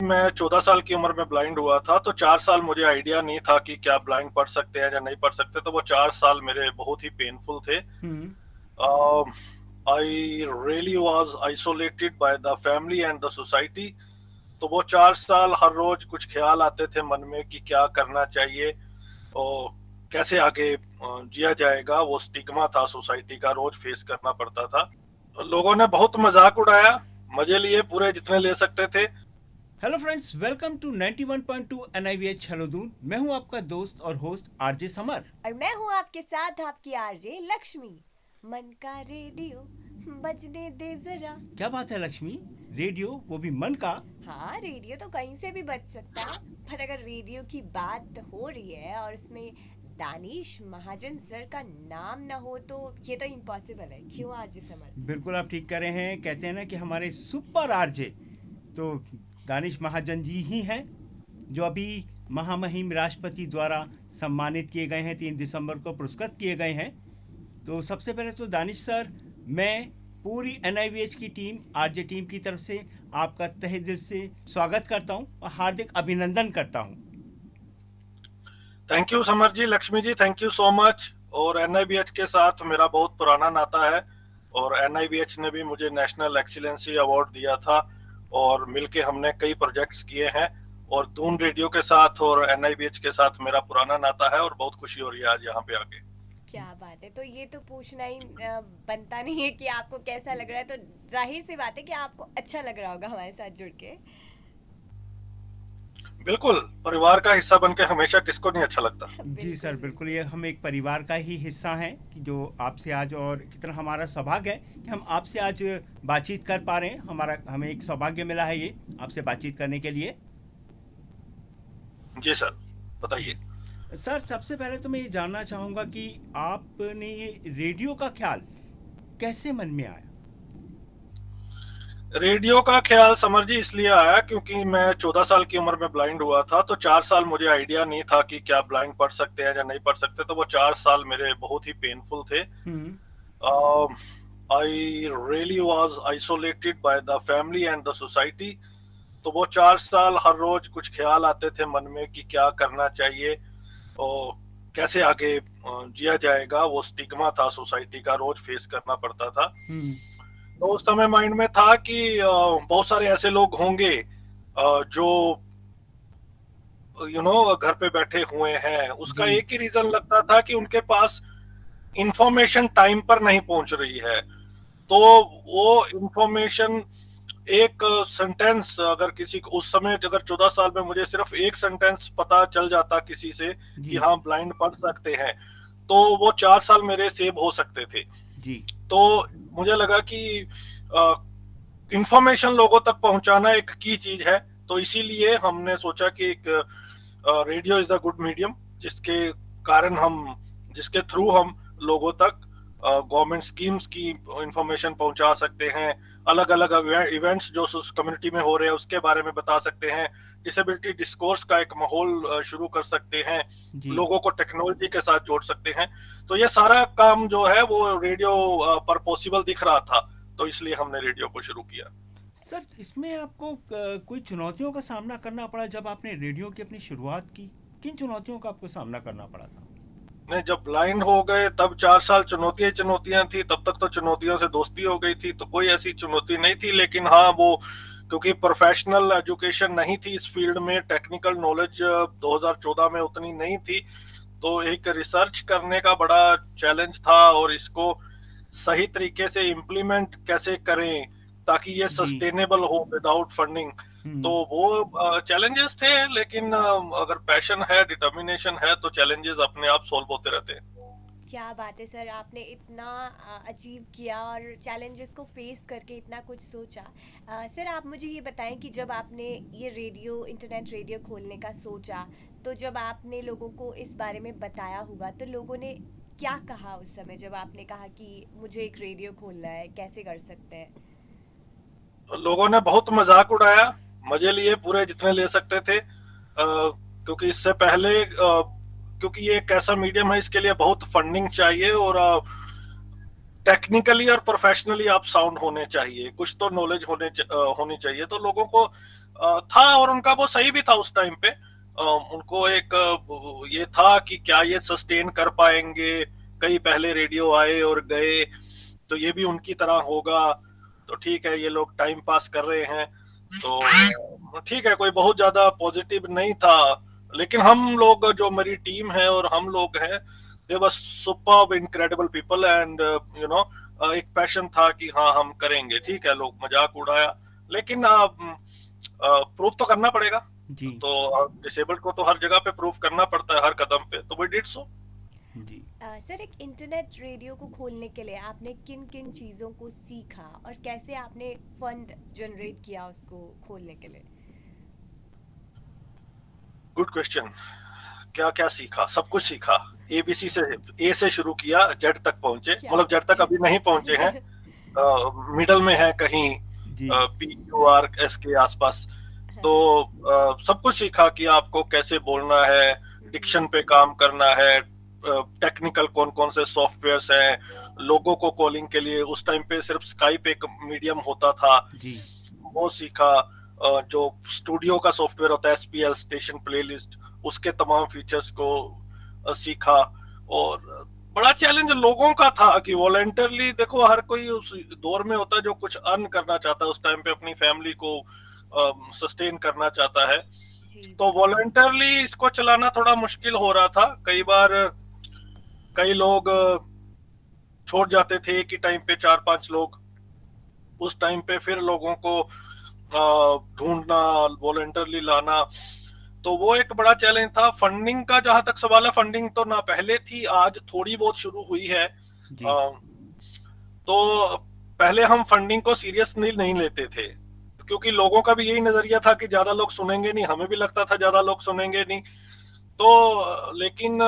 मैं 14 साल की उम्र में ब्लाइंड हुआ था, तो 4 साल मुझे आइडिया नहीं था कि क्या ब्लाइंड पढ़ सकते हैं या नहीं पढ़ सकते। तो वो 4 साल मेरे बहुत ही पेनफुल थे। Hmm. I really was isolated by the family and the society. तो वो 4 साल हर रोज कुछ ख्याल आते थे मन में कि क्या करना चाहिए और कैसे आगे जिया जाएगा। वो स्टिग्मा था सोसाइटी का, रोज फेस करना पड़ता था। लोगों ने बहुत मजाक उड़ाया, मजे लिए पूरे जितने ले सकते थे। Hello friends, welcome to 91.2 NIVH हेलोदून। मैं हूं आपका दोस्त और होस्ट आरजे समर। और मैं हूँ आपके साथ आपकी आरजे लक्ष्मी। मन का रेडियो बजने दे जरा। क्या बात है लक्ष्मी, रेडियो वो भी मन का। हाँ, रेडियो तो कहीं से भी बज सकता है, पर अगर रेडियो की बात हो रही है और उसमें दानिश महाजन सर का नाम ना हो तो ये तो इम्पॉसिबल है। क्यों आरजे समर? बिल्कुल आप ठीक कह रहे हैं। कहते हैं ना कि हमारे सुपर आरजे तो दानिश महाजन जी ही हैं, जो अभी महामहिम राष्ट्रपति द्वारा सम्मानित किए गए हैं। 3 दिसंबर को पुरस्कृत किए गए हैं। तो सबसे पहले तो दानिश सर, मैं पूरी NIVH की टीम, आरजे टीम की तरफ से आपका तहे दिल से स्वागत करता हूं और हार्दिक अभिनंदन करता हूं। Thank you Samar ji, Lakshmi ji, thank you so much. और एनआईबीएच के साथ मेरा बहुत पुराना नाता है और एनआईबीएच ने भी मुझे नेशनल एक्सीलेंसी अवार्ड दिया था और मिलके हमने कई प्रोजेक्ट्स किए हैं। और दून रेडियो के साथ और एनआईबीएच के साथ मेरा पुराना नाता है और बहुत खुशी हो रही है आज यहाँ पे आके। क्या बात है। तो ये तो पूछना ही बनता नहीं है कि आपको कैसा लग रहा है। तो जाहिर सी बात है कि आपको अच्छा लग रहा होगा हमारे साथ जुड़ के। बिल्कुल, परिवार का हिस्सा बनके हमेशा किसको नहीं अच्छा लगता। जी सर, बिल्कुल बिल्कुल। ये हम एक परिवार का ही हिस्सा हैं कि जो आपसे आज, और कितना हमारा सौभाग्य है कि हम आपसे आज बातचीत कर पा रहे हैं। हमें एक सौभाग्य मिला है ये आपसे बातचीत करने के लिए। जी सर, बताइए। सर, सबसे पहले तो मैं ये जानना चाहूँगा कि आपने ये रेडियो का ख्याल कैसे मन में आया। रेडियो का ख्याल समर जी इसलिए आया क्योंकि मैं 14 साल की उम्र में ब्लाइंड हुआ था, तो 4 साल मुझे आइडिया नहीं था कि क्या ब्लाइंड पढ़ सकते हैं या नहीं पढ़ सकते। तो वो 4 साल मेरे बहुत ही पेनफुल थे। Hmm. I really was isolated by the family and the society. तो वो 4 साल हर रोज कुछ ख्याल आते थे मन में कि क्या करना चाहिए और कैसे आगे जिया जाएगा। वो स्टिग्मा था सोसाइटी का, रोज फेस करना पड़ता था। हम्म। तो उस समय माइंड में था कि बहुत सारे ऐसे लोग होंगे जो घर पे बैठे हुए हैं। उसका जी। एक ही रीजन लगता था कि उनके पास इंफॉर्मेशन टाइम पर नहीं पहुंच रही है। तो वो इंफॉर्मेशन एक सेंटेंस, अगर किसी को उस समय, अगर 14 साल में मुझे सिर्फ एक सेंटेंस पता चल जाता किसी से कि जी। हाँ ब्लाइंड पढ़ सकते हैं, तो वो 4 साल मेरे सेव हो सकते थे। जी। तो मुझे लगा कि इंफॉर्मेशन लोगों तक पहुंचाना एक की चीज है। तो इसीलिए हमने सोचा कि एक radio is the good medium, जिसके कारण हम, जिसके थ्रू हम लोगों तक गवर्नमेंट स्कीम्स की इंफॉर्मेशन पहुंचा सकते हैं। अलग अलग इवेंट्स जो उस कम्युनिटी में हो रहे हैं उसके बारे में बता सकते हैं। डिसेबिलिटी डिस्कोर्स का एक माहौल शुरू कर सकते हैं। जी। लोगों को टेक्नोलॉजी के साथ जोड़ सकते हैं। तो ये सारा काम जो है वो रेडियो पर पॉसिबल दिख रहा था, तो इसलिए हमने रेडियो को शुरू किया। सर, इसमें आपको कोई चुनौतियों का सामना करना पड़ा जब आपने रेडियो की अपनी शुरुआत की? किन चुनौतियों का आपको सामना करना पड़ा था? नहीं, जब ब्लाइंड हो गए तब 4 साल चुनौतियां चुनौतियां थी। तब तक तो चुनौतियों से दोस्ती हो गई थी, तो कोई ऐसी चुनौती नहीं थी। लेकिन हाँ, वो क्योंकि प्रोफेशनल एजुकेशन नहीं थी इस फील्ड में, टेक्निकल नॉलेज 2014 में उतनी नहीं थी, तो एक रिसर्च करने का बड़ा चैलेंज था। और इसको सही तरीके से इम्प्लीमेंट कैसे करें ताकि ये जी। सस्टेनेबल हो विदाउट फंडिंग। तो हम्म। वो चैलेंजेस थे, लेकिन अगर पैशन है, डिटर्मिनेशन है, तो चैलेंजेस अपने आप सॉल्व होते रहते हैं। क्या बात है सर, आपने इतना अचीव किया और चैलेंजेस को फेस करके इतना कुछ सोचा। सर, आप मुझे ये बताएं कि जब आपने ये रेडियो, इंटरनेट रेडियो खोलने का सोचा, तो जब आपने लोगों को इस बारे में बताया होगा तो लोगों ने क्या कहा उस समय जब आपने कहा कि मुझे एक रेडियो खोलना है, कैसे कर सकते हैं? लोगों ने बहुत मजाक उड़ाया, मजे लिए पूरे जितने ले सकते थे। क्योंकि इससे पहले क्योंकि ये एक ऐसा मीडियम है, इसके लिए बहुत फंडिंग चाहिए और टेक्निकली और प्रोफेशनली आप साउंड होने चाहिए, कुछ तो नॉलेज होनी चाहिए। तो लोगों को था, और उनका वो सही भी था उस टाइम पे। उनको एक ये था कि क्या ये सस्टेन कर पाएंगे, कई पहले रेडियो आए और गए, तो ये भी उनकी तरह होगा, तो ठीक है ये लोग टाइम पास कर रहे हैं, तो ठीक है, कोई बहुत ज्यादा पॉजिटिव नहीं था। लेकिन हम लोग, जो मेरी टीम है और हम लोग हैं, they were superb incredible people, and you know एक पैशन था कि हाँ हम करेंगे। ठीक है, लोग मजाक उड़ाया, लेकिन प्रूफ तो करना पड़ेगा। जी तो डिसेबल्ड को तो हर जगह पे प्रूफ करना पड़ता है, हर कदम पे, तो वी डिड सो। जी। सर, एक इंटरनेट रेडियो को खोलने के लिए आपने किन किन चीज़ों को सीखा और कैसे आपने फंड जनरेट किया उसको खोलने के लिए? Good question. क्या क्या सीखा? सब कुछ सीखा। एबीसी से, ए से शुरू किया, जेड तक पहुंचे, क्या मतलब जेड तक अभी नहीं पहुंचे हैं, मिडल में है कहीं, G P Q R S के आसपास। तो सब कुछ सीखा कि आपको कैसे बोलना है, डिक्शन पे काम करना है, टेक्निकल कौन कौन से सॉफ्टवेयर्स हैं, लोगों को कॉलिंग के लिए उस टाइम पे सिर्फ स्काइप एक मीडियम होता था, जी वो सीखा। जो स्टूडियो का सॉफ्टवेयर होता है, एसपीएल, स्टेशन प्लेलिस्ट, उसके तमाम फीचर्स को सीखा। और बड़ा चैलेंज लोगों का था कि वॉलंटियरली, देखो हर कोई उस दौर में होता है जो कुछ अर्न करना चाहता है, उस टाइम पे अपनी फैमिली को सस्टेन करना चाहता है, जी। तो वॉलंटियरली इसको चलाना थोड़ा मुश्किल हो रहा था। कई बार कई लोग छोड़ जाते थे कि टाइम पे, 4-5 लोग उस टाइम पे, फिर लोगों को ढूंढना, वॉलंटियरली लाना, तो वो एक बड़ा चैलेंज था। फंडिंग का जहां तक सवाल है, फंडिंग तो ना पहले थी, आज थोड़ी बहुत शुरू हुई है। जी तो पहले हम फंडिंग को सीरियसली नहीं लेते थे, क्योंकि लोगों का भी यही नजरिया था कि ज्यादा लोग सुनेंगे नहीं, हमें भी लगता था ज्यादा लोग सुनेंगे नहीं। तो लेकिन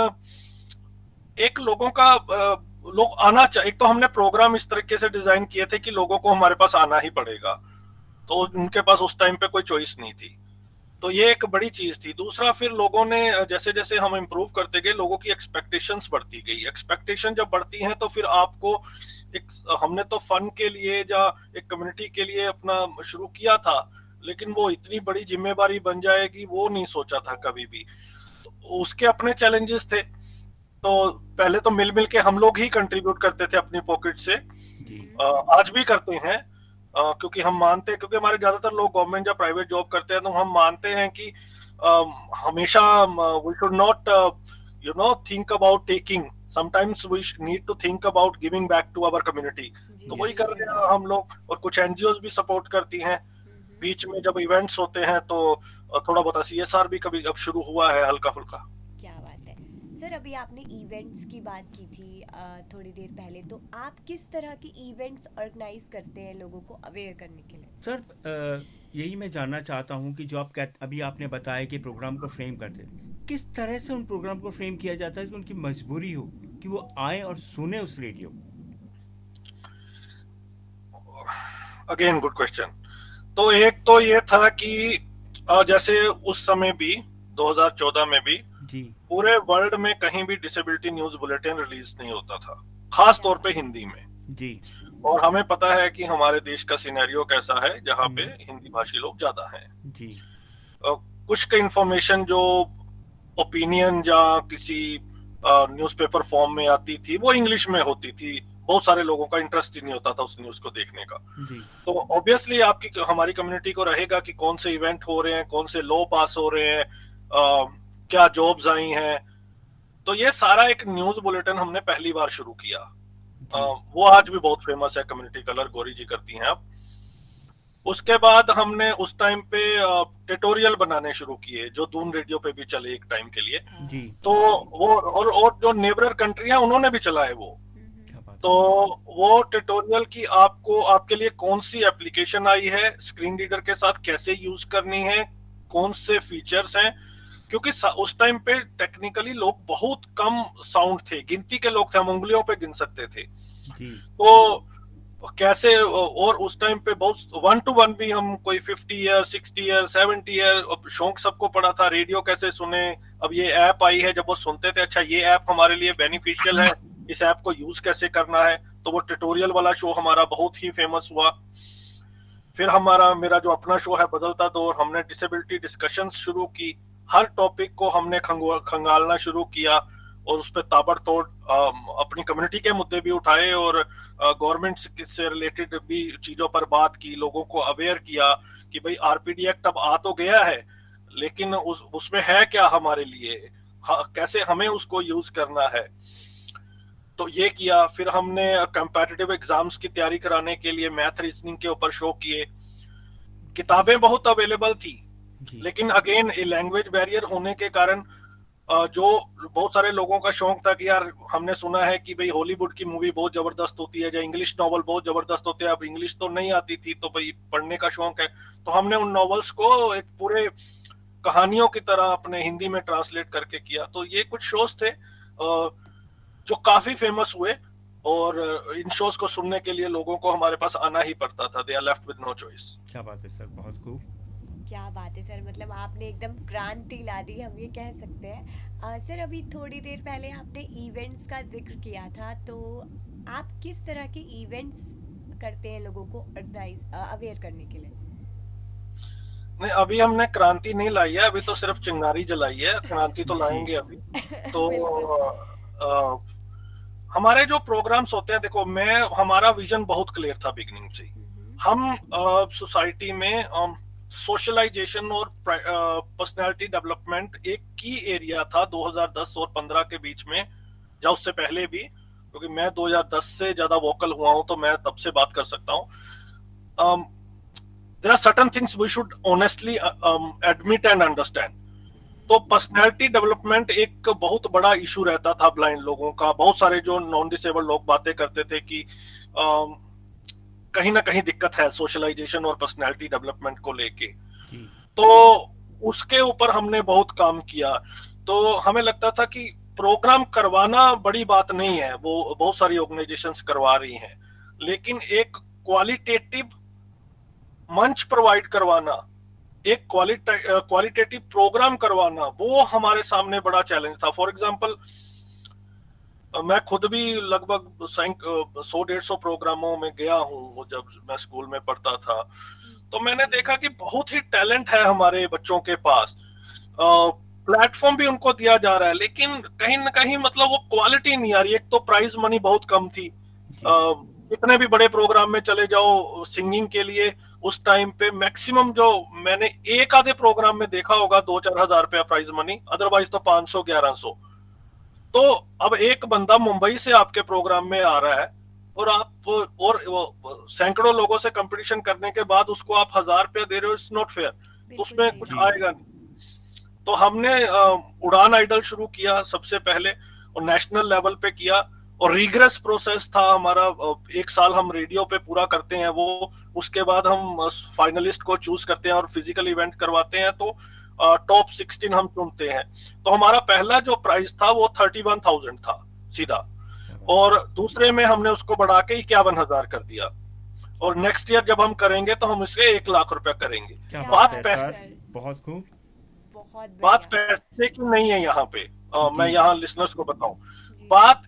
एक लोगों का लोग आना चाहिए। एक तो हमने प्रोग्राम इस तरीके से डिजाइन किए थे कि लोगों को हमारे पास आना ही पड़ेगा, तो उनके पास उस टाइम पे कोई चॉइस नहीं थी, तो ये एक बड़ी चीज थी। दूसरा, फिर लोगों ने जैसे जैसे हम इम्प्रूव करते गए, लोगों की एक्सपेक्टेशंस बढ़ती गई। एक्सपेक्टेशन जब बढ़ती हैं तो फिर आपको एक, हमने तो फन के लिए या एक कम्युनिटी के लिए अपना शुरू किया था, लेकिन वो इतनी बड़ी जिम्मेवारी बन जाएगी वो नहीं सोचा था कभी भी। तो उसके अपने चैलेंजेस थे। तो पहले तो मिल मिल के हम लोग ही कंट्रीब्यूट करते थे अपनी पॉकेट से, जी आज भी करते हैं, क्योंकि हम मानते हैं, क्योंकि हमारे ज्यादातर लोग गवर्नमेंट या प्राइवेट जॉब करते हैं, तो हम मानते हैं कि हमेशा we should not think about taking, sometimes we need to think about giving back to our community. जी, तो वही जी, कर रहे हैं हम लोग, और कुछ एनजीओ भी सपोर्ट करती हैं। बीच में जब इवेंट्स होते हैं तो थोड़ा बहुत सीएसआर भी कभी अब शुरू हुआ है, हल्का फुल्का। क्या बात है। सर, अभी आपने इवेंट्स की बात की थी थोड़ी देर पहले, तो आप किस तरह के इवेंट्स ऑर्गेनाइज करते हैं लोगों को अवेयर करने के लिए? सर, यही मैं जानना चाहता हूँ कि जो आप अभी आपने बताया कि प्रोग्राम को फ्रेम करते हैं, किस तरह से उन प्रोग्राम को फ्रेम किया जाता है कि उनकी मजबूरी हो कि वो आए और सुने उस रेडियो को? Again good question. तो एक तो ये था कि जैसे उस समय भी 2014 में भी जी पूरे वर्ल्ड में कहीं भी डिसेबिलिटी न्यूज बुलेटिन रिलीज नहीं होता था, खास तौर पे हिंदी में। जी और हमें पता है कि हमारे देश का सिनेरियो कैसा है, जहाँ पे हम्म, हिंदी भाषी लोग ज्यादा हैं। जी कुछ का इंफॉर्मेशन जो ओपिनियन या किसी न्यूज़पेपर फॉर्म में आती थी, वो इंग्लिश में होती थी, बहुत सारे लोगों का इंटरेस्ट ही नहीं होता था उस न्यूज को देखने का। जी तो ऑब्वियसली आपकी, हमारी कम्युनिटी को रहेगा कि कौन से इवेंट हो रहे हैं, कौन से लॉ पास हो रहे हैं, क्या जॉब्स आई हैं। तो ये सारा एक न्यूज बुलेटिन हमने पहली बार शुरू किया। जी वो आज भी बहुत फेमस है, कम्युनिटी कलर, गौरी जी करती हैं अब। उसके बाद हमने उस टाइम पे ट्यूटोरियल बनाने शुरू किए, जो दून रेडियो पे भी चले एक टाइम के लिए। जी तो वो, और जो नेबरर कंट्री है उन्होंने भी चलाए वो। क्या बात तो वो ट्यूटोरियल की आपको, आपके लिए कौन सी एप्लीकेशन आई है, स्क्रीन रीडर के साथ कैसे यूज करनी है, कौन से फीचर्स हैं, क्योंकि उस टाइम पे टेक्निकली लोग बहुत कम साउंड थे, गिनती के लोग थे, हम उंगलियों पे गिन सकते थे। जी तो कैसे, और उस टाइम पे बहुत 1-to-1 भी, हम कोई 50 ईयर 60 ईयर 70 ईयर, शौक सबको पड़ा था रेडियो कैसे सुने। अब ये ऐप आई है, जब वो सुनते थे, अच्छा ये ऐप हमारे लिए बेनिफिशियल है, इस ऐप को यूज कैसे करना है, तो वो ट्यूटोरियल वाला शो हमारा बहुत ही फेमस हुआ। फिर मेरा जो अपना शो है बदलता दौर, हमने डिसेबिलिटी डिस्कशंस शुरू की। हर टॉपिक को हमने खंगालना शुरू किया और उस पर ताबड़तोड़ अपनी कम्युनिटी के मुद्दे भी उठाए और गवर्नमेंट से रिलेटेड भी चीजों पर बात की, लोगों को अवेयर किया कि भाई आरपीडी एक्ट अब आ तो गया है, लेकिन उसमें है क्या हमारे लिए, कैसे हमें उसको यूज करना है। तो ये किया। फिर हमने कंपैटिटिव एग्जाम्स की तैयारी कराने के लिए मैथ रीजनिंग के ऊपर शो किए। किताबें बहुत अवेलेबल थी, लेकिन अगेन लैंग्वेज बैरियर होने के कारण जो बहुत सारे लोगों का शौक था कि यार हमने सुना है कि भाई हॉलीवुड की मूवी बहुत जबरदस्त होती है या इंग्लिश नॉवल बहुत जबरदस्त होते हैं, अब इंग्लिश तो नहीं आती थी तो भाई पढ़ने का शौक है, तो हमने उन नॉवेल्स को एक पूरे कहानियों की तरह अपने हिंदी में ट्रांसलेट करके किया। तो ये कुछ शोज थे जो काफी फेमस हुए और इन शोज को सुनने के लिए लोगों को हमारे पास आना ही पड़ता था। They are left with no choice. क्या बात है सर, बहुत खूब। क्या बात है सर, मतलब आपने एकदम क्रांति ला दी, हम ये कह सकते हैं। सर अभी थोड़ी देर पहले आपने इवेंट्स का जिक्र किया था, तो आप किस तरह के इवेंट्स करते हैं लोगों को अवेयर करने के लिए? नहीं, अभी हमने क्रांति नहीं लाई है, अभी तो सिर्फ चिंगारी जलाई है, क्रांति तो लाएंगे अभी। तो हमारे जो प्रोग्राम्स होते हैं, देखो हमारा विजन बहुत क्लियर था बिगिनिंग से। हम सोसाइटी में सोशलाइजेशन और पर्सनालिटी डेवलपमेंट एक की एरिया था 2010 और 15 के बीच में, या उससे पहले भी, क्योंकि मैं 2010 से ज्यादा वोकल हुआ हूं तो मैं तब से बात कर सकता हूं। there are certain things we should honestly admit and understand। तो पर्सनैलिटी डेवलपमेंट एक बहुत बड़ा इशू रहता था ब्लाइंड लोगों का। बहुत सारे जो नॉन डिसेबल्ड लोग बातें करते थे कि कहीं ना कहीं दिक्कत है सोशलाइजेशन और पर्सनैलिटी डेवलपमेंट को लेके। तो उसके ऊपर हमने बहुत काम किया। तो हमें लगता था कि प्रोग्राम करवाना बड़ी बात नहीं है, वो बहुत सारी ऑर्गेनाइजेशंस करवा रही हैं, लेकिन एक क्वालिटेटिव मंच प्रोवाइड करवाना, एक क्वालिटेटिव प्रोग्राम करवाना, वो हमारे सामने बड़ा चैलेंज था। फॉर एग्जांपल, मैं खुद भी लगभग 100-150 प्रोग्रामों में गया हूँ जब मैं स्कूल में पढ़ता था। तो मैंने देखा कि बहुत ही टैलेंट है हमारे बच्चों के पास, प्लेटफॉर्म भी उनको दिया जा रहा है, लेकिन कहीं ना कहीं मतलब वो क्वालिटी नहीं आ रही। एक तो प्राइज मनी बहुत कम थी। कितने भी बड़े प्रोग्राम में चले जाओ सिंगिंग के लिए, उस टाइम पे मैक्सिमम जो मैंने एक आधे प्रोग्राम में देखा होगा 2-4 हजार रुपया प्राइज मनी, अदरवाइज तो 500-1100। तो अब एक बंदा मुंबई से आपके प्रोग्राम में आ रहा है और आप और सैकड़ों लोगों से कंपटीशन करने के बाद उसको आप 1000 रुपया दे रहे हो, इट्स नॉट फेयर, उसमें कुछ आएगा नहीं। तो हमने उड़ान आइडल शुरू किया सबसे पहले और नेशनल लेवल पे किया, और रिग्रेस प्रोसेस था हमारा। 1 साल हम रेडियो पे पूरा करते हैं वो, उसके बाद हम फाइनलिस्ट को चूज करते हैं और फिजिकल इवेंट करवाते हैं, तो टॉप 16 हम चुनते हैं। तो हमारा पहला जो प्राइस था वो 31,000 था सीधा, और दूसरे में हमने उसको बढ़ा के 51,000 कर दिया, और नेक्स्ट ईयर जब हम करेंगे तो हम इसके 1 लाख रुपया करेंगे। बात पैसे, बहुत खूब, बात पैसे की नहीं है यहाँ पे। मैं यहाँ लिसनर्स को बताऊं, बात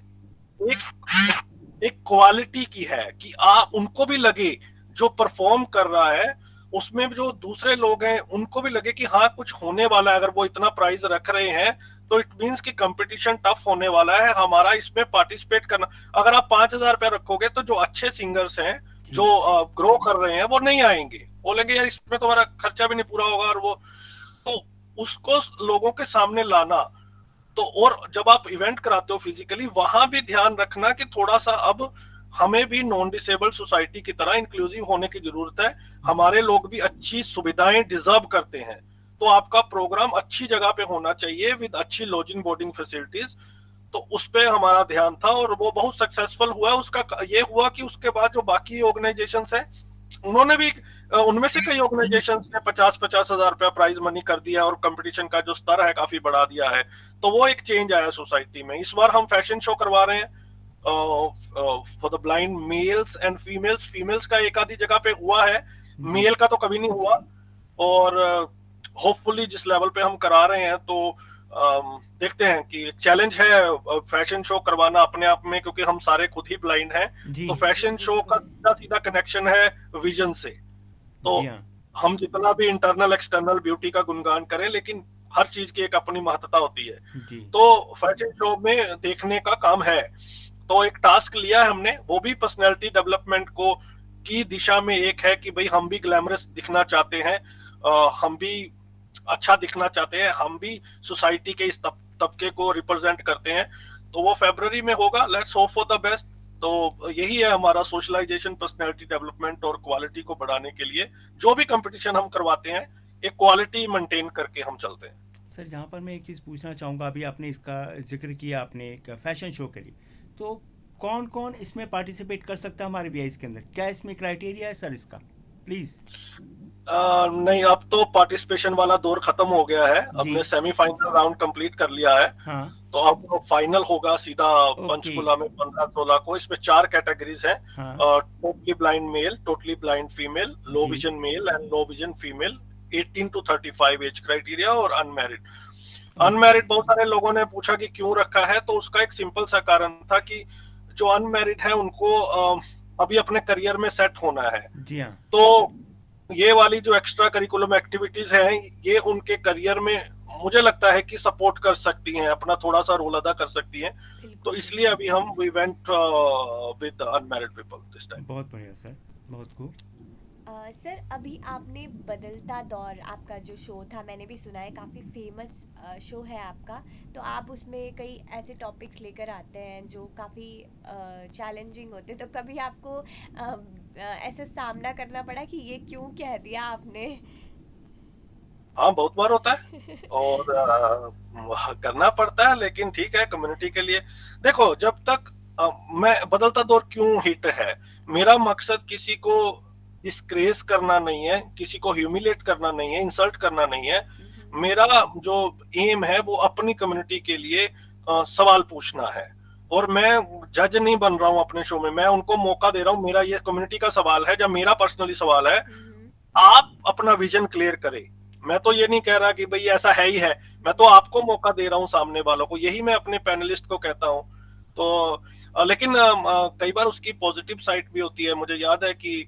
एक क्वालिटी की है कि उनको भी लगे जो परफॉर्म कर रहा है उसमें जो दूसरे लोग हैं उनको भी लगे कि हाँ कुछ होने वाला है। अगर वो इतना प्राइस रख रहे हैं तो इट मींस कि कंपटीशन टफ होने वाला है, हमारा इसमें पार्टिसिपेट करना। अगर आप 5,000 रुपया रखोगे तो जो अच्छे सिंगर्स हैं जो ग्रो कर रहे हैं वो नहीं आएंगे, बोलेंगे यार इसमें तो हमारा खर्चा भी नहीं पूरा होगा, और वो तो उसको लोगों के सामने लाना। तो और जब आप इवेंट कराते हो फिजिकली, वहां भी ध्यान रखना कि थोड़ा सा अब हमें भी नॉन डिसेबल्ड सोसाइटी की तरह इंक्लूसिव होने की जरूरत है। हमारे लोग भी अच्छी सुविधाएं डिजर्व करते हैं, तो आपका प्रोग्राम अच्छी जगह पे होना चाहिए विद अच्छी लॉजिंग बोर्डिंग फैसिलिटीज। तो उस पे हमारा ध्यान था और वो बहुत सक्सेसफुल हुआ। उसका ये हुआ कि उसके बाद जो बाकी ऑर्गेनाइजेशंस हैं उन्होंने भी, उनमें से कई ऑर्गेनाइजेशंस ने 50-50 हजार रुपया प्राइज मनी कर दिया और कंपटीशन का जो स्तर है काफी बढ़ा दिया है। तो वो एक चेंज आया सोसाइटी में। इस बार हम फैशन शो करवा रहे हैं for the blind mails and females. Females का एक आधी जगह पे हुआ है, मेल का तो कभी नहीं हुआ, और होपफुली जिस लेवल पे हम करा रहे हैं तो देखते हैं कि चैलेंज है फैशन शो करवाना अपने आप में, क्योंकि हम सारे खुद ही ब्लाइंड हैं। तो फैशन शो का सीधा सीधा कनेक्शन है विजन से तो जी हाँ। हम जितना भी इंटरनल एक्सटर्नल ब्यूटी का गुणगान करें, लेकिन हर चीज की एक अपनी महत्ता होती है। जी तो फैशन शो में देखने का काम है। तो एक टास्क लिया है हमने, वो भी पर्सनैलिटी डेवलपमेंट को की दिशा में एक है कि भाई हम भी ग्लैमरस दिखना चाहते हैं, हम भी अच्छा दिखना चाहते हैं, हम भी सोसाइटी के इस तबके को रिप्रेजेंट करते हैं। तो वो फरवरी में होगा। Let's hope for the best. तो यही है हमारा सोशलाइजेशन, पर्सनैलिटी डेवलपमेंट और क्वालिटी को बढ़ाने के लिए जो भी कंपटीशन हम करवाते हैं, एक क्वालिटी मेंटेन करके हम चलते हैं। सर, यहाँ पर मैं एक चीज़ पूछना चाहूँगा, अभी आपने इसका जिक्र किया आपने एक फैशन शो के लिए, तो कौन कौन इसमें पार्टिसिपेट कर सकता है हमारे वीआईस के अंदर? क्या इसमें क्राइटेरिया है सर इसका, प्लीज़? नहीं, अब तो पार्टिसिपेशन वाला दौर खत्म हो गया है। जी हमने सेमीफाइनल राउंड कंप्लीट कर लिया है। हाँ। तो अब फाइनल होगा सीधा ओके। पंचकुला में 15-16 को। इसमें 4 कैटेगरीज हैं, हाँ totally blind male, totally blind female, low जी vision male and low vision female, 18 to 35 age criteria, और अनमैरिड। ओके। अनमैरिड बहुत सारे लोगों ने पूछा कि क्यों रखा है, तो उसका एक सिंपल सा कारण था कि जो अनमैरिड है उनको अभी अपने करियर में सेट होना है। जी हाँ। तो ये वाली जो एक्स्ट्रा करिकुलम एक्टिविटीज हैं, ये उनके करियर में मुझे लगता है कि सपोर्ट कर सकती हैं, अपना थोड़ा सा रोल अदा कर सकती हैं। तो बिल्कुल। इसलिए अभी हम we went with unmarried people this time. बहुत बढ़िया सर, बहुत खूब। सर, अभी आपने बदलता दौर, आपका जो शो था, मैंने भी सुना है काफ़ी फेमस शो है आपका। तो आप उसमें कई ऐसे टॉपिक्स लेकर आते हैं जो काफ़ी चैलेंजिंग होते हैं। तो कभी आपको ऐसा सामना करना पड़ा कि ये क्यों कह दिया आपने? हाँ, बहुत बार होता है और करना पड़ता है, लेकिन ठीक है कम्युनिटी के लिए। देखो, जब तक मैं बदलता दौर क्यों हिट है, मेरा मकसद किसी को डिस्ग्रेस करना नहीं है, किसी को ह्यूमिलेट करना नहीं है, इंसल्ट करना नहीं है। मेरा जो एम है वो अपनी कम्युनिटी के लिए सवाल पूछना है। और मैं जज नहीं बन रहा हूँ अपने शो में, मैं उनको मौका दे रहा हूँ। मेरा ये कम्युनिटी का सवाल है, जब मेरा पर्सनली सवाल है, आप अपना विजन क्लियर करें। मैं तो ये नहीं कह रहा कि भाई ऐसा है ही है, मैं तो आपको मौका दे रहा हूँ सामने वालों को। यही मैं अपने पैनलिस्ट को कहता हूँ। तो लेकिन कई बार उसकी पॉजिटिव साइड भी होती है। मुझे याद है कि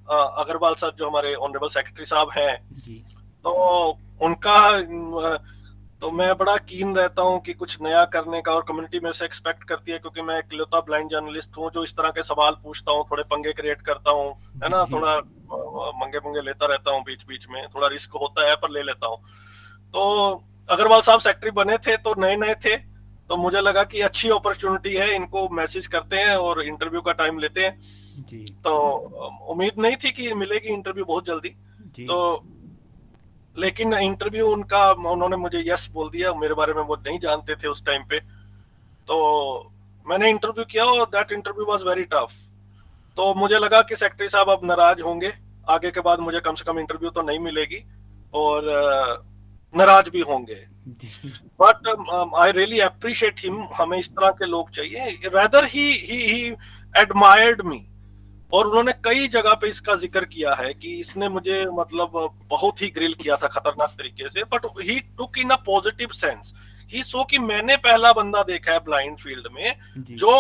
अग्रवाल सर जो हमारे ऑनरेबल सेक्रेटरी साहब हैं, जी तो उनका तो मैं बड़ा कीन रहता हूँ कि कुछ नया करने का, और कम्युनिटी मेरे से एक्सपेक्ट करती है, क्योंकि मैं इकलौता ब्लाइंड जर्नलिस्ट हूँ जो इस तरह के सवाल पूछता हूँ, थोड़े पंगे क्रिएट करता हूँ, है ना, थोड़ा मंगे पुंगे लेता रहता हूँ, बीच बीच में थोड़ा रिस्क होता है पर ले लेता हूँ। तो अग्रवाल साहब सेक्रेटरी बने थे तो नए नए थे, तो मुझे लगा कि अच्छी अपॉर्चुनिटी है, इनको मैसेज करते हैं और इंटरव्यू का टाइम लेते हैं। जी तो उम्मीद नहीं थी कि मिलेगी इंटरव्यू बहुत जल्दी। जी तो लेकिन इंटरव्यू उनका, उन्होंने मुझे यस बोल दिया। मेरे बारे में वो नहीं जानते थे उस टाइम पे। तो मैंने इंटरव्यू किया और that interview was very tough. तो मुझे लगा कि सेक्रेटरी साहब अब नाराज होंगे, आगे के बाद मुझे कम से कम इंटरव्यू तो नहीं मिलेगी, और नाराज भी होंगे। जी but I really appreciate him. हमें इस तरह के लोग चाहिए। रेदर ही एडमायर्ड मी, और उन्होंने कई जगह पे इसका जिक्र किया है कि इसने मुझे मतलब बहुत ही ग्रिल किया था खतरनाक तरीके से, but he took in a positive sense. He saw कि मैंने पहला बंदा देखा है ब्लाइंड फील्ड में जी जो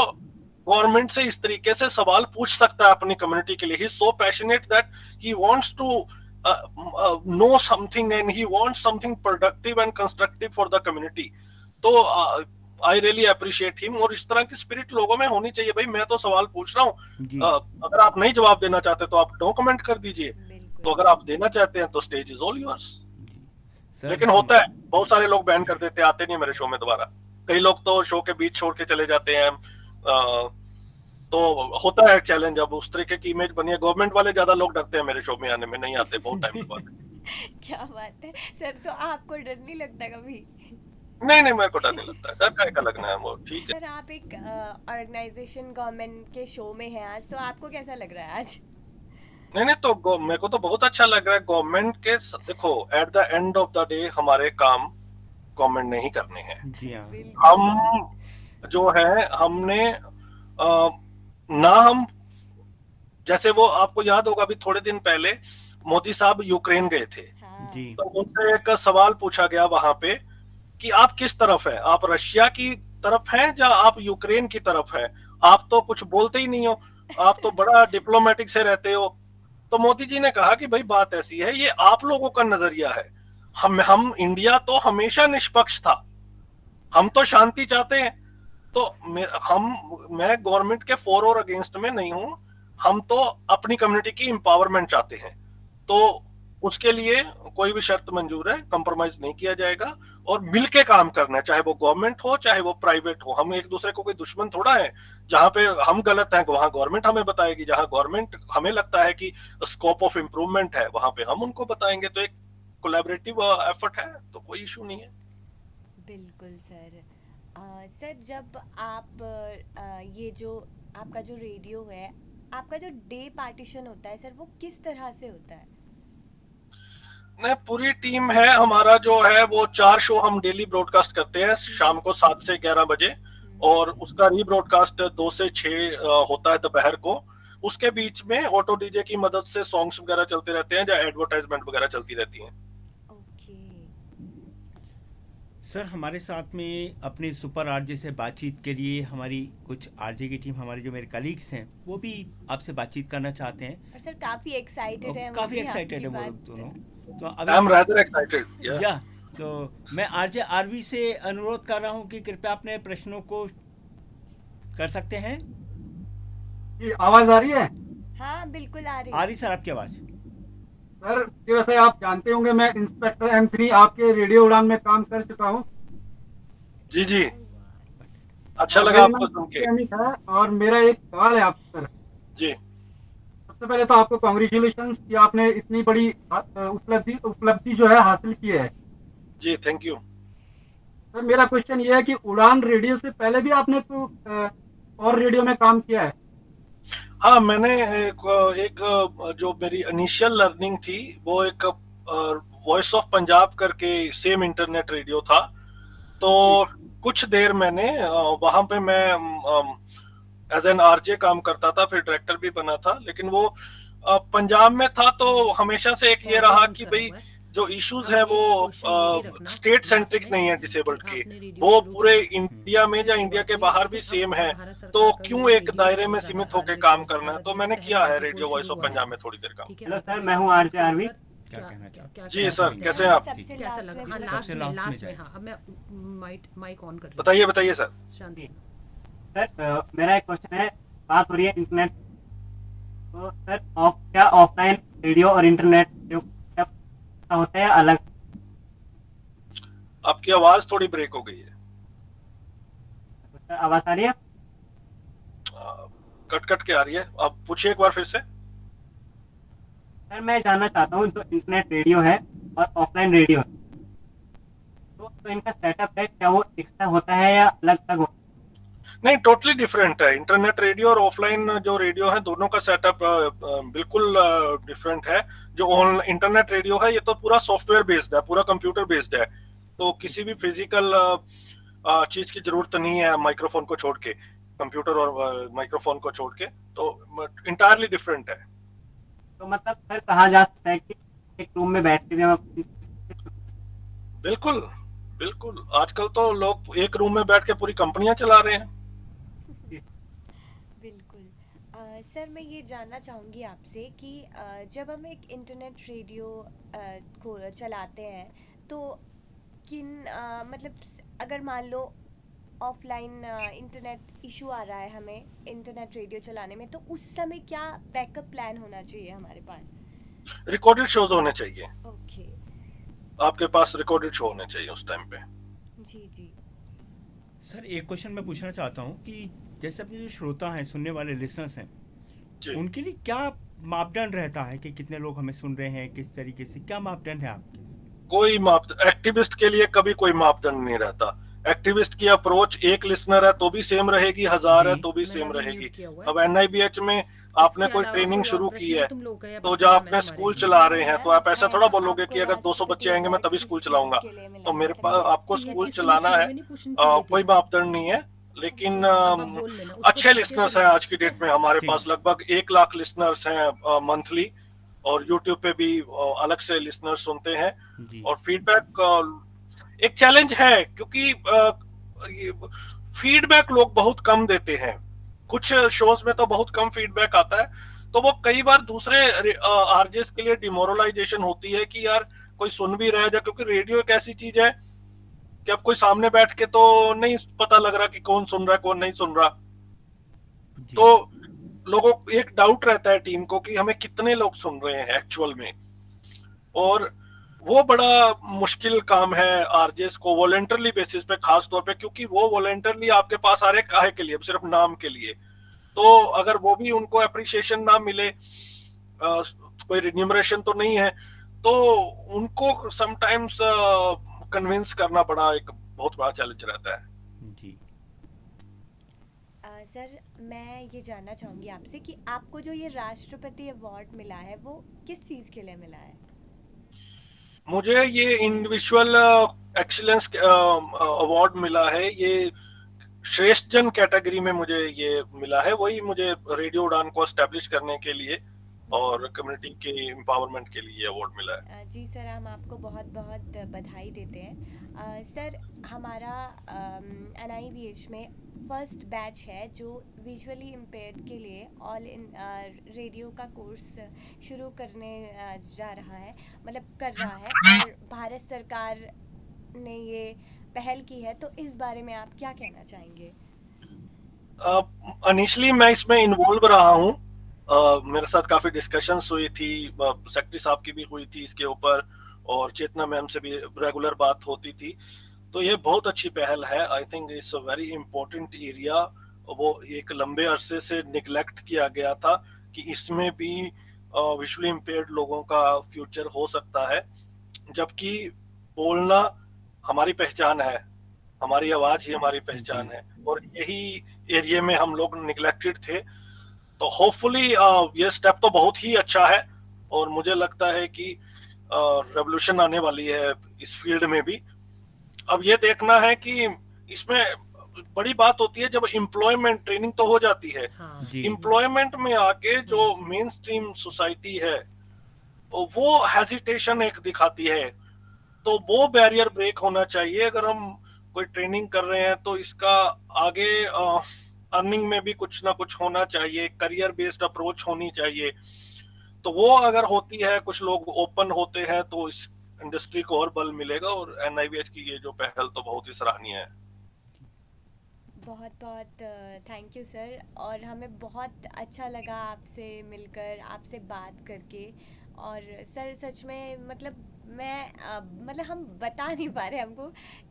गवर्नमेंट से इस तरीके से सवाल पूछ सकता है अपनी कम्युनिटी के लिए। He so passionate that he wants to know something and he wants something productive and constructive for the community. तो आई रियली अप्रिशिएट हिम। और इस तरह की स्पिरिट लोगों में होनी चाहिए। भाई, मैं तो सवाल पूछ रहा हूँ, जी अगर आप नहीं जवाब देना चाहते तो आप नो कमेंट कर दीजिए। तो बिल्कुल। अगर आप देना चाहते हैं तो स्टेज इज ऑल योर्स। जी सर, लेकिन होता है, बहुत सारे लोग बैन कर देते हैं, आते नहीं मेरे शो में दोबारा। कई लोग तो शो के बीच छोड़ के चले जाते हैं। तो होता है चैलेंज। अब उस तरीके की इमेज बनी है। गवर्नमेंट वाले ज्यादा लोग डरते हैं मेरे शो में आने में, नहीं आते बहुत टाइम के बाद। क्या बात है सर, तो आपको डर नहीं लगता कभी? नहीं नहीं, मेरे को डर नहीं लगता। डर काय का लगना है, वो ठीक है। सर, आप एक ऑर्गेनाइजेशन गवर्नमेंट के शो में हैं आज, तो आपको कैसा लग रहा है आज? नहीं नहीं, तो मेरे को तो बहुत अच्छा लग रहा है। गवर्नमेंट के देखो, at the end of the day हमारे काम गवर्नमेंट ने ही करने हैं। जी हाँ बिल्कुल। हम जो है, हमने ना हम जैसे, वो आपको याद होगा अभी थोड़े दिन पहले मोदी साहब यूक्रेन गए थे, हाँ। जी तो उनसे एक सवाल पूछा गया वहां पे कि आप किस तरफ है, आप रशिया की तरफ हैं या आप यूक्रेन की तरफ है? आप तो कुछ बोलते ही नहीं हो, आप तो बड़ा डिप्लोमेटिक से रहते हो। तो मोदी जी ने कहा कि भाई बात ऐसी है, ये आप लोगों का नजरिया है, हम इंडिया तो हमेशा निष्पक्ष था, हम तो शांति चाहते हैं, तो मैं गवर्नमेंट के फॉर और अगेंस्ट में नहीं हूं, हम तो अपनी कम्युनिटी की एम्पावरमेंट चाहते हैं, तो उसके लिए कोई भी शर्त मंजूर है, कंप्रोमाइज नहीं किया जाएगा, और मिलके काम करना है, चाहे वो गवर्नमेंट हो चाहे वो प्राइवेट हो, हम एक दूसरे को कोई दुश्मन थोड़ा है, जहां पे हम गलत हैं वहां गवर्नमेंट हमें बताएगी, जहां गवर्नमेंट हमें लगता है कि स्कोप ऑफ इम्प्रूवमेंट है वहां पे हम उनको बताएंगे, तो एक कोलैबोरेटिव एफर्ट है, तो कोई इशू नहीं है। बिल्कुल सर। सर जब आप ये जो आपका जो रेडियो है, आपका जो डे पार्टीशन होता है सर, वो किस तरह से होता है? नहीं, पूरी टीम है, हमारा जो है वो 4 शो हम डेली ब्रॉडकास्ट करते हैं शाम को 7 से 11 बजे, और उसका रीब्रॉडकास्ट 2 से 6 होता है दोपहर को। उसके बीच में ऑटो डीजे की मदद से सॉन्ग्स वगैरह चलते रहते हैं, या एडवर्टाइजमेंट वगैरह चलती रहती हैं। ओके। सर हमारे साथ में अपने सुपर आरजे से बातचीत के लिए हमारी कुछ आरजे की टीम, हमारे जो मेरे कलीग्स हैं वो भी आपसे बातचीत करना चाहते हैं। और सर काफी एक्साइटेड है, काफ़ी वो भी एक्साइटेड है आपकी वो लोग बात। दोनों। तो आई एम रादर एक्साइटेड। या तो मैं आरजे आरवी से अनुरोध कर रहा हूँ कि कृपया अपने प्रश्नों को कर सकते हैं। ये आवाज आ रही है? हाँ बिल्कुल आ रही आ रही सर आपकी आवाज़। सर जैसे आप जानते होंगे, मैं इंस्पेक्टर M3 आपके रेडियो उड़ान में काम कर चुका हूँ। जी जी, अच्छा लगा आपको सुन के। है, और मेरा एक सवाल है आपसे सर। जी सबसे पहले तो आपको कॉन्ग्रेचुलेशंस कि आपने इतनी बड़ी उपलब्धि जो है हासिल की है। जी, थैंक यू। सर मेरा क्वेश्चन ये है कि उड़ान रेडियो से पहले भी आपने और रेडियो में काम किया है? हाँ, मैंने एक जो मेरी इनिशियल लर्निंग थी वो एक वॉइस ऑफ पंजाब करके सेम इंटरनेट रेडियो था, तो कुछ देर मैंने वहां पे मैं एज एन आरजे काम करता था, फिर डायरेक्टर भी बना था, लेकिन वो पंजाब में था, तो हमेशा से एक ये रहा कि भाई जो इश्यूज है वो स्टेट सेंट्रिक नहीं है डिसेबल्ड के, वो पूरे इंडिया में या इंडिया के बाहर भी सेम है, तो क्यों एक दायरे में सीमित होकर काम करना है, तो मैंने किया है रेडियो वॉइस ऑफ पंजाब में थोड़ी देर काम। हेलो सर, मैं हूँ आरजे आरवी। क्या कहना चाहते? जी सर, कैसे हैं आप? सबसे कैसा लगा? हाँ, लास्ट में। लास्ट में हाँ, अब मैं माइक ऑन कर रही हूँ। बताइए बताइए सर। शांति। सर मेरा एक क्वेश्चन है, बात हो रही है इंटरनेट, तो सर क्या ऑफलाइन रेडियो और इंटरनेट जो होता है अलग? आपकी आवाज थोड़ी ब्रेक हो गई है। सर आवाज आ रही है? कट कट के आ रही है, आप पूछिए एक बार फिर से। सर मैं जानना चाहता हूँ, जो इंटरनेट रेडियो है और ऑफलाइन रेडियो है, तो इनका सेटअप है, क्या वो एक्स्ट्रा होता है या अलग अलग होता है? नहीं, टोटली डिफरेंट है। इंटरनेट रेडियो और ऑफलाइन जो रेडियो है दोनों का सेटअप बिल्कुल डिफरेंट है। जो इंटरनेट रेडियो है ये तो पूरा सॉफ्टवेयर बेस्ड है, पूरा कंप्यूटर बेस्ड है, तो किसी भी फिजिकल चीज की जरूरत नहीं है माइक्रोफोन को छोड़ के, कंप्यूटर और माइक्रोफोन को छोड़ के, तो इंटायरली डिफरेंट है। तो मतलब सर कहा जा सकता है कि एक रूम में बैठ के बिल्कुल बिल्कुल, आजकल तो लोग एक रूम में बैठ के पूरी कंपनियां चला रहे हैं। बिल्कुल। सर मैं ये जानना चाहूँगी आपसे कि जब हम एक इंटरनेट रेडियो को चलाते हैं, तो किन मतलब अगर मान लो ऑफलाइन इंटरनेट इशू आ रहा है हमें इंटरनेट रेडियो चलाने में, तो उस समय क्या बैकअप प्लान होना चाहिए हमारे पास? रिकॉर्डेड शोज होने चाहिए, ओके। आपके पास रिकॉर्डेड शो होने चाहिए उस टाइम पे। जी जी। सर एक क्वेश्चन मैं पूछना चाहता हूँ कि जैसे अपने जो श्रोता हैं, सुनने वाले लिसनर्स हैं, जी, उनके लिए क्या मापदंड रहता है कि कितने लोग हमें सुन रहे हैं, किस तरीके से, क्या मापदंड है आपके? कोई एक्टिविस्ट के लिए कभी कोई मापदंड नहीं रहता। एक्टिविस्ट की अप्रोच, एक लिसनर है तो भी सेम रहेगी, 1000 है तो भी सेम रहेगी। अब NIBH में आपने कोई ट्रेनिंग शुरू की है, तो जब आपने स्कूल चला रहे हैं तो आप ऐसा थोड़ा बोलोगे कि अगर 200 बच्चे आएंगे मैं तभी स्कूल चलाऊंगा, तो मेरे पास आपको स्कूल चलाना है, कोई मापदंड नहीं है। लेकिन अच्छे लिसनर्स हैं आज की डेट में, हमारे पास लगभग 1 लाख लिसनर्स हैं मंथली, और YouTube पे भी अलग से लिसनर्स सुनते हैं। और फीडबैक एक चैलेंज है, क्योंकि फीडबैक लोग बहुत कम देते हैं, कुछ शोज में तो बहुत कम फीडबैक आता है, तो वो कई बार दूसरे आरजेस के लिए डिमोरलाइजेशन होती है कि यार कोई सुन भी रहा है, क्योंकि रेडियो एक ऐसी चीज है कि अब कोई सामने बैठ के तो नहीं पता लग रहा कि कौन सुन रहा है कौन नहीं सुन रहा। तो लोगों को एक डाउट रहता है टीम को कि हमें कितने लोग सुन रहे हैं एक्चुअल में, और वो बड़ा मुश्किल काम है आरजेस को वॉलेंटरली बेसिस पे, खास तौर पे क्योंकि वो वॉलेंटरली आपके पास आ रहे काहे के लिए, सिर्फ नाम के लिए। तो अगर वो भी उनको अप्रिशिएशन ना मिले, कोई रिन्यूमरेशन तो नहीं है, तो उनको समटाइम्स कन्विंस करना बड़ा एक बहुत बड़ा चैलेंज रहता है। जी सर, मैं ये जानना चाहूँगी आपसे कि आपको जो ये राष्ट्रपति अवार्ड मिला है वो किस चीज़ के लिए मिला है? मुझे ये इंडिविजुअल एक्सीलेंस अवार्ड मिला है, ये श्रेष्ठ जन कैटेगरी में मुझे ये मिला है। वही मुझे रेडियो उड़ान को एस्टेब्लिश करने के लिए और कम्युनिटी के एम्पावरमेंट के लिए अवार्ड मिला है। जी सर, हम आपको बहुत बहुत बधाई देते हैं। सर, हमारा NIVH में फर्स्ट बैच है जो विजुअली इम्पेयर्ड के लिए ऑल इन रेडियो का कोर्स शुरू करने जा रहा है, मतलब कर रहा है, और भारत सरकार ने ये पहल की है, तो इस बारे में आप क्या कहना चाहेंगे? इनिशियली मैं इसमें इन्वॉल्व रहा हूँ, मेरे साथ काफी डिस्कशंस हुई थी, सेक्रेटरी साहब की भी हुई थी इसके ऊपर, और चेतना मैम से भी रेगुलर बात होती थी। तो ये बहुत अच्छी पहल है। I think it's a very important area. वो एक लंबे अरसे से निगलेक्ट किया गया था कि इसमें भी विजुअली इम्पेयर्ड लोगों का फ्यूचर हो सकता है, जबकि बोलना हमारी पहचान है, हमारी आवाज ही हमारी पहचान है, और यही एरिया में हम लोग निगलेक्टेड थे। तो होपफुली ये स्टेप तो बहुत ही अच्छा है, और मुझे लगता है कि रेवोल्यूशन आने वाली है इस फील्ड में भी। अब ये देखना है कि इसमें बड़ी बात होती है जब एम्प्लॉयमेंट, ट्रेनिंग तो हो जाती है, एम्प्लॉयमेंट में आके जो मेन स्ट्रीम सोसाइटी है वो हेजिटेशन एक दिखाती है, तो वो बैरियर ब्रेक होना चाहिए। अगर हम कोई ट्रेनिंग कर रहे हैं तो इसका आगे अर्निंग में भी कुछ ना कुछ होना चाहिए, करियर बेस्ड अप्रोच होनी चाहिए। तो वो अगर होती है, कुछ लोग ओपन होते हैं, तो इस इंडस्ट्री को और बल मिलेगा, और NIVH की ये जो पहल तो बहुत ही सराहनीय है। बहुत बहुत थैंक यू सर, और हमें बहुत अच्छा लगा आपसे मिलकर, आपसे बात करके। और सर सच में मतलब मतलब हम बता नहीं पा रहे हमको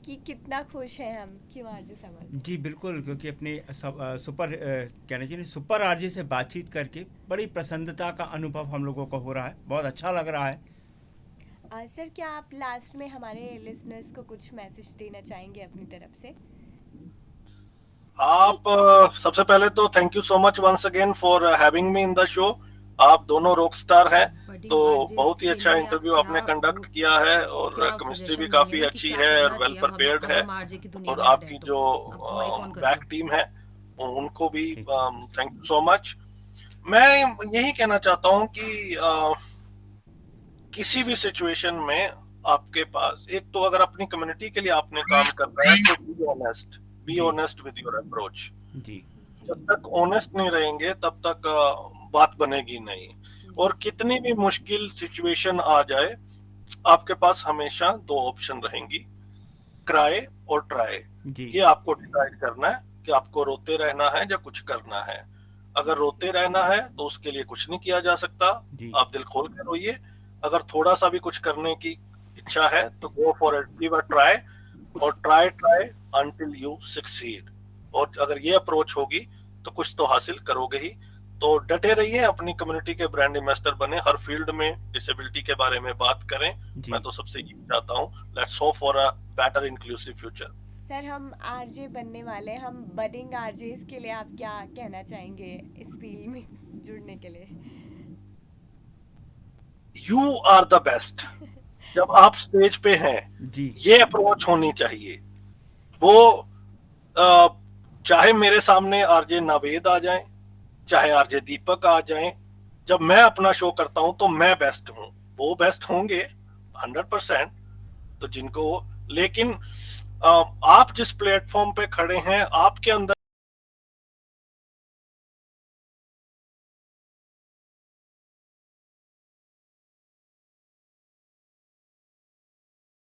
कि कितना खुश हैं हम, क्यों आरजे समर? जी बिल्कुल, क्योंकि अपने सुपर कहना चाहिए सुपर आरजे से बातचीत करके बड़ी प्रसन्नता का अनुभव हम लोगों को हो रहा है, बहुत अच्छा लग रहा है। सर, क्या आप लास्ट में हमारे लिसनर्स को कुछ मैसेज देना चाहेंगे अपनी तरफ से? आप सबसे पहले तो thank you so much once again for having me in the show. आप दोनों रॉक स्टार हैं, तो बहुत ही अच्छा इंटरव्यू आपने कंडक्ट किया है, और केमिस्ट्री भी काफी अच्छी है और वेल प्रिपेयर्ड है, और आपकी जो बैक टीम है उनको भी थैंक यू सो मच। मैं यही कहना चाहता हूँ कि किसी भी सिचुएशन में आपके पास एक तो अगर अपनी कम्युनिटी के लिए आपने काम करना है तो be honest with your approach. जब तक ऑनेस्ट नहीं रहेंगे तब तक बात बनेगी नहीं, और कितनी भी मुश्किल सिचुएशन आ जाए आपके पास हमेशा दो ऑप्शन रहेंगी, क्राई और ट्राई। ये आपको डिसाइड करना है कि आपको रोते रहना है या कुछ करना है। अगर रोते रहना है तो उसके लिए कुछ नहीं किया जा सकता, आप दिल खोल कर रोइए। अगर थोड़ा सा भी कुछ करने की इच्छा है तो go for it, give a try, और ट्राई अंटिल यू सक्सीड। और अगर ये अप्रोच होगी तो कुछ तो हासिल करोगे ही। तो डटे रहिए, अपनी कम्युनिटी के ब्रांड एम्बेसडर बने, हर फील्ड में डिसेबिलिटी के बारे में बात करें। मैं तो सबसे यही चाहता हूँ, let's hope for a better inclusive future. Sir, हम आरजे बनने वाले, हम बडिंग आरजेस के लिए आप क्या कहना चाहेंगे इस फील्ड में जुड़ने के लिए? You are the best. जब आप स्टेज पे हैं ये अप्रोच होनी चाहिए। वो चाहे मेरे सामने आरजे नावेद आ जाएं, चाहे आरजे दीपक आ जाएं, जब मैं अपना शो करता हूं तो मैं बेस्ट हूं, वो बेस्ट होंगे 100%। तो जिनको, लेकिन आप जिस प्लेटफॉर्म पे खड़े हैं आपके अंदर